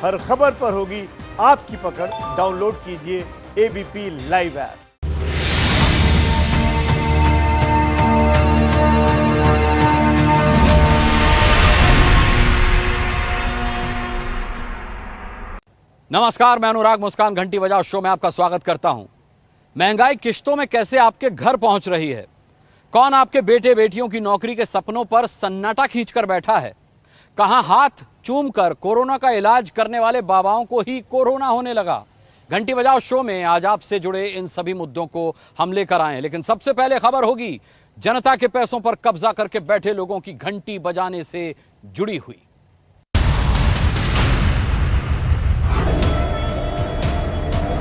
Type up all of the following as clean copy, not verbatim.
हर खबर पर होगी आपकी पकड़। डाउनलोड कीजिए एबीपी लाइव ऐप। नमस्कार, मैं अनुराग मुस्कान घंटी बजाओ शो में आपका स्वागत करता हूं। महंगाई किश्तों में कैसे आपके घर पहुंच रही है? कौन आपके बेटे बेटियों की नौकरी के सपनों पर सन्नाटा खींचकर बैठा है? कहां हाथ चूमकर कोरोना का इलाज करने वाले बाबाओं को ही कोरोना होने लगा? घंटी बजाओ शो में आज आपसे जुड़े इन सभी मुद्दों को हम लेकर आए, लेकिन सबसे पहले खबर होगी जनता के पैसों पर कब्जा करके बैठे लोगों की घंटी बजाने से जुड़ी हुई।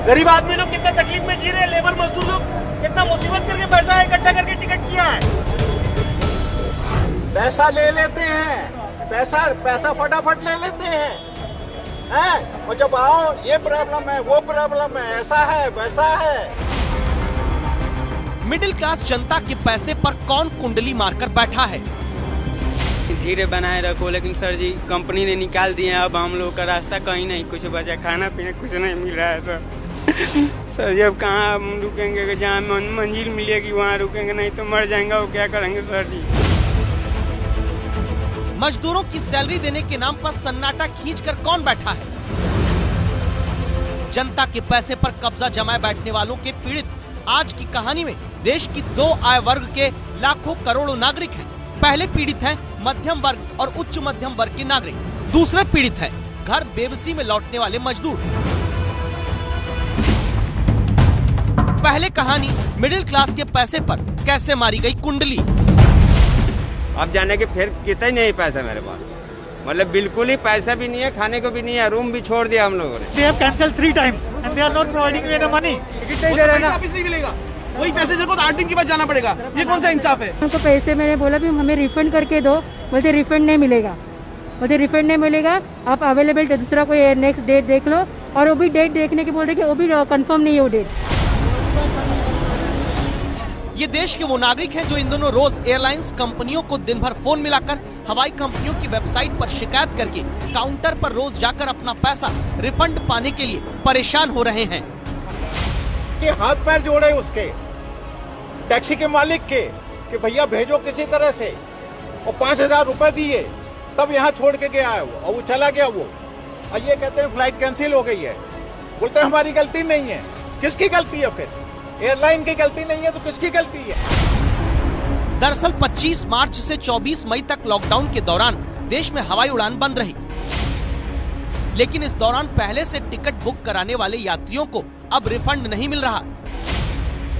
गरीब आदमी लोग कितना तकलीफ में जी रहे हैं, लेबर मजदूर लोग कितना मुसीबत करके पैसा इकट्ठा करके टिकट किया है। पैसा ले लेते हैं, पैसा फटाफट ले लेते हैं, और जब आओ ये प्रॉब्लम है, वो प्रॉब्लम है, ऐसा है वैसा है। मिडिल क्लास जनता के पैसे पर कौन कुंडली मारकर बैठा है? धीरे बनाए रखो, लेकिन सर जी कंपनी ने निकाल दिए, अब हम लोग का रास्ता कहीं नहीं कुछ बचा, खाना पीना कुछ नहीं मिल रहा है सर। सर जी अब कहाँ हम रुकेंगे? जहाँ मंजिल मिलेगी वहाँ रुकेंगे, नहीं तो मर जाएंगे। वो क्या करेंगे सर जी? मजदूरों की सैलरी देने के नाम पर सन्नाटा खींचकर कौन बैठा है? जनता के पैसे पर कब्जा जमाए बैठने वालों के पीड़ित आज की कहानी में देश की दो आय वर्ग के लाखों करोड़ों नागरिक हैं। पहले पीड़ित हैं मध्यम वर्ग और उच्च मध्यम वर्ग के नागरिक, दूसरे पीड़ित हैं घर बेबसी में लौटने वाले मजदूर। पहले कहानी मिडिल क्लास के पैसे पर कैसे मारी गई कुंडली। अब जाने के फिर कितना नहीं पैसा मेरे पास, मतलब बिल्कुल ही पैसा भी नहीं है, खाने को भी नहीं है, रूम भी छोड़ दिया हम लोगों ने। They have cancelled 3 times and they are not providing me the money. नहीं दे रहे ना, वापस नहीं मिलेगा। वही पैसेंजर को तो 8 दिन के बाद जाना पड़ेगा। ये कौन सा इंसाफ है? उनको पैसे मैंने बोला भी हमें रिफंड करके दो, बोलते रिफंड नहीं मिलेगा, आप अवेलेबल दूसरा कोई नेक्स्ट डेट देख लो। और वो भी डेट देखने के बोल रहे कि वो भी कंफर्म नहीं है वो डेट। ये देश के वो नागरिक हैं जो इन दोनों रोज एयरलाइंस कंपनियों को दिन भर फोन मिलाकर हवाई कंपनियों की वेबसाइट पर शिकायत करके काउंटर पर रोज जाकर अपना पैसा रिफंड पाने के लिए परेशान हो रहे हैं। ये हाथ पैर जोड़े उसके टैक्सी के मालिक के कि भैया भेजो किसी तरह से, और 5000 रुपए दिए तब यहाँ छोड़ के गया है वो, और वो चला गया वो। और ये कहते हैं फ्लाइट कैंसिल हो गई है, बोलते हैं हमारी गलती नहीं है। किसकी गलती है फिर? एयरलाइन की गलती नहीं है तो किसकी गलती है? दरअसल 25 मार्च से 24 मई तक लॉकडाउन के दौरान देश में हवाई उड़ान बंद रही, लेकिन इस दौरान पहले से टिकट बुक कराने वाले यात्रियों को अब रिफंड नहीं मिल रहा।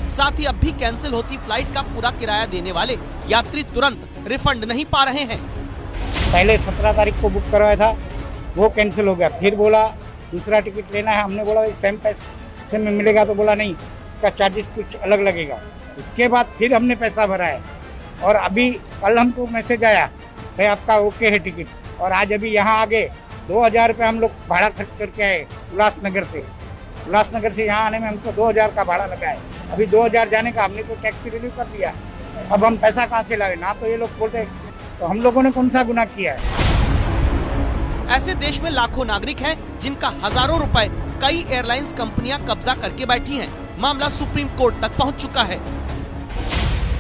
साथ ही अब भी कैंसिल होती फ्लाइट का पूरा किराया देने वाले यात्री तुरंत रिफंड नहीं पा रहे हैं। पहले 17 तारीख को बुक करवाया था, वो कैंसिल हो गया। फिर बोला दूसरा टिकट लेना है, हमने बोला सेम पैसे में मिलेगा, तो बोला नहीं, इसका चार्जेस कुछ अलग लगेगा। उसके बाद फिर हमने पैसा भरा है, और अभी कल हमको मैसेज आया भाई आपका ओके है टिकट। और आज अभी यहाँ आगे 2000 रुपये हम लोग भाड़ा खर्च करके आए उल्लासनगर से यहाँ आने में हमको 2000 का भाड़ा लगा है। अभी 2000 जाने का हमने तो टैक्सी रिलीव कर दिया, अब हम पैसा कहाँ से लाए? ना तो ये लोग बोलते, तो हम लोगों ने कौन सा गुनाह किया है? ऐसे देश में लाखों नागरिक हैं जिनका हजारों रुपए कई एयरलाइंस कंपनियां कब्जा करके बैठी हैं। मामला सुप्रीम कोर्ट तक पहुंच चुका है।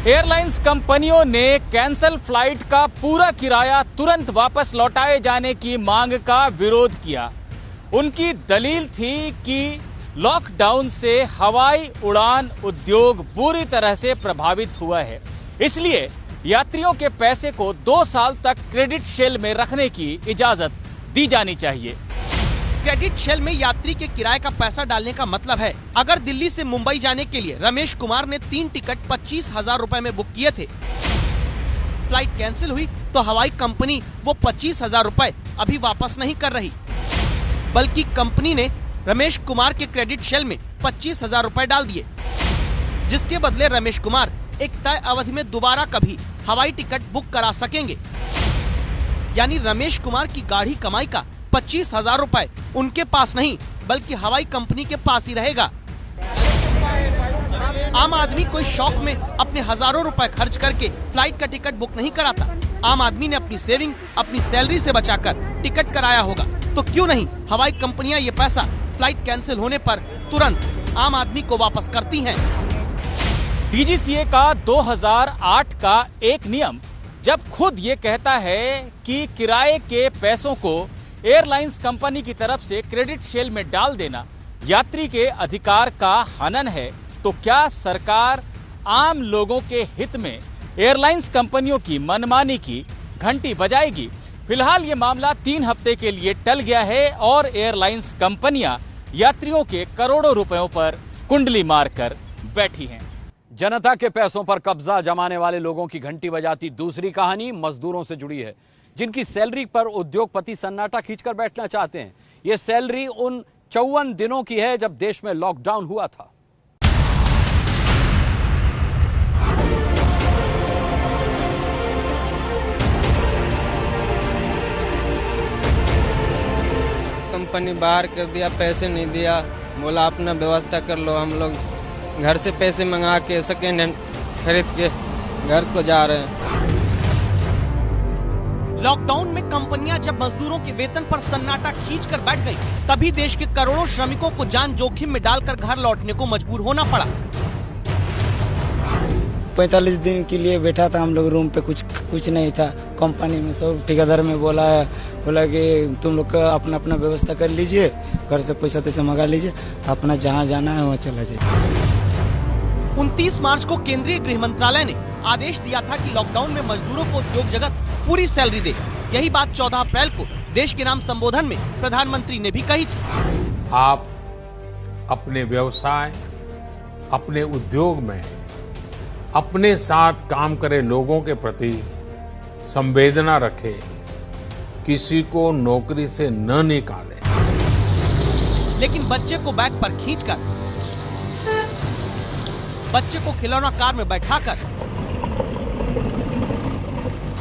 एयरलाइंस कंपनियों ने कैंसल फ्लाइट का पूरा किराया तुरंत वापस लौटाए जाने की मांग का विरोध किया। उनकी दलील थी कि लॉकडाउन से हवाई उड़ान उद्योग बुरी तरह से प्रभावित हुआ है, इसलिए यात्रियों के पैसे को 2 साल तक क्रेडिट शेल में रखने की इजाजत दी जानी चाहिए। क्रेडिट शेल में यात्री के किराए का पैसा डालने का मतलब है, अगर दिल्ली से मुंबई जाने के लिए रमेश कुमार ने 3 टिकट 25,000 रुपए में बुक किए थे, फ्लाइट कैंसिल हुई तो हवाई कंपनी वो 25,000 रुपए अभी वापस नहीं कर रही, बल्कि कंपनी ने रमेश कुमार के क्रेडिट शेल में 25,000 रुपए डाल दिए, जिसके बदले रमेश कुमार एक तय अवधि में दोबारा कभी हवाई टिकट बुक करा सकेंगे। यानी रमेश कुमार की गाढ़ी कमाई का 25,000 रुपए उनके पास नहीं बल्कि हवाई कंपनी के पास ही रहेगा। आम आदमी कोई शौक में अपने हजारों रुपए खर्च करके फ्लाइट का टिकट बुक नहीं कराता। आम आदमी ने अपनी सेविंग अपनी सैलरी से बचाकर टिकट कराया होगा, तो क्यों नहीं हवाई कंपनियां ये पैसा फ्लाइट कैंसिल होने पर तुरंत आम आदमी को वापस करती हैं। डीजीसीए का 2008 का एक नियम जब खुद ये कहता है कि किराए के पैसों को एयरलाइंस कंपनी की तरफ से क्रेडिट शेल में डाल देना यात्री के अधिकार का हनन है, तो क्या सरकार आम लोगों के हित में एयरलाइंस कंपनियों की मनमानी की घंटी बजाएगी? फिलहाल ये मामला 3 हफ्ते के लिए टल गया है और एयरलाइंस कंपनियां यात्रियों के करोड़ों रुपयों पर कुंडली मारकर बैठी हैं। जनता के पैसों पर कब्जा जमाने वाले लोगों की घंटी बजाती दूसरी कहानी मजदूरों से जुड़ी है, जिनकी सैलरी पर उद्योगपति सन्नाटा खींचकर बैठना चाहते हैं। ये सैलरी उन 54 दिनों की है जब देश में लॉकडाउन हुआ था। कंपनी बाहर कर दिया, पैसे नहीं दिया, बोला अपना व्यवस्था कर लो। हम लोग घर से पैसे मंगा के सेकेंड हैंड खरीद के घर को जा रहे हैं। लॉकडाउन में कंपनियां जब मजदूरों के वेतन पर सन्नाटा खींचकर बैठ गई, तभी देश के करोड़ों श्रमिकों को जान जोखिम में डालकर घर लौटने को मजबूर होना पड़ा। 45 दिन के लिए बैठा था हम लोग रूम पे, कुछ नहीं था। कंपनी में सब ठेकेदार में बोला कि तुम लोग का अपना अपना व्यवस्था कर लीजिए, घर से पैसा तैसा मंगा लीजिए, अपना जहाँ जाना है वहाँ चला जाए। 29 मार्च को केंद्रीय गृह मंत्रालय ने आदेश दिया था कि लॉकडाउन में मजदूरों को उद्योग जगत पूरी सैलरी दे। यही बात 14 अप्रैल को देश के नाम संबोधन में प्रधानमंत्री ने भी कही थी। आप अपने व्यवसाय, अपने उद्योग में अपने साथ काम करे लोगों के प्रति संवेदना रखें, किसी को नौकरी से न निकालें। लेकिन बच्चे को बैग पर खींचकर, बच्चे को खिलौना कार में बैठाकर,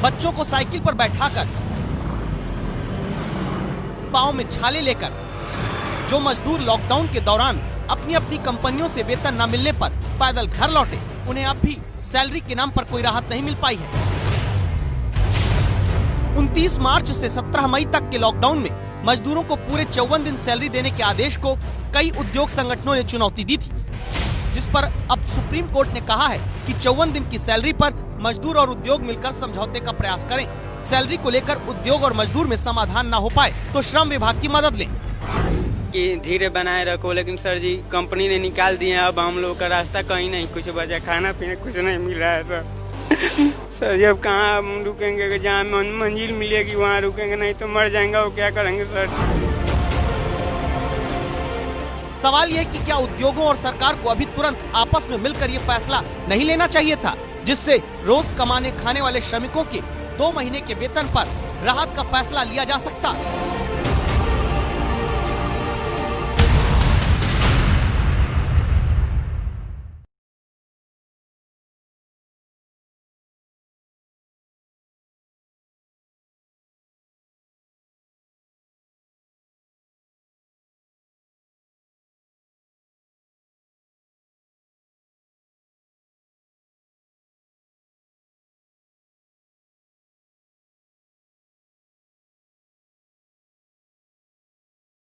बच्चों को साइकिल पर बैठाकर, पांव में छाले लेकर जो मजदूर लॉकडाउन के दौरान अपनी अपनी कंपनियों से वेतन न मिलने पर पैदल घर लौटे, उन्हें अब भी सैलरी के नाम पर कोई राहत नहीं मिल पाई है। 29 मार्च से 17 मई तक के लॉकडाउन में मजदूरों को पूरे 54 दिन सैलरी देने के आदेश को कई उद्योग संगठनों ने चुनौती दी थी, जिस पर अब सुप्रीम कोर्ट ने कहा है कि 54 दिन की सैलरी पर मजदूर और उद्योग मिलकर समझौते का प्रयास करें। सैलरी को लेकर उद्योग और मजदूर में समाधान न हो पाए तो श्रम विभाग की मदद लें। कि धीरे बनाए रखो, लेकिन सर जी कंपनी ने निकाल दिए, अब हम लोग का रास्ता कहीं नहीं कुछ बचा, खाना पीना कुछ नहीं मिल रहा है सर। सर जी अब कहाँ हम रुकेंगे, जहाँ मंजिल मिलेगी वहाँ रुकेंगे, नहीं तो मर जाएंगे, वो क्या करेंगे सर। सवाल यह है कि क्या उद्योगों और सरकार को अभी तुरंत आपस में मिलकर ये फैसला नहीं लेना चाहिए था, जिससे रोज कमाने खाने वाले श्रमिकों के 2 महीने के वेतन पर राहत का फैसला लिया जा सकता।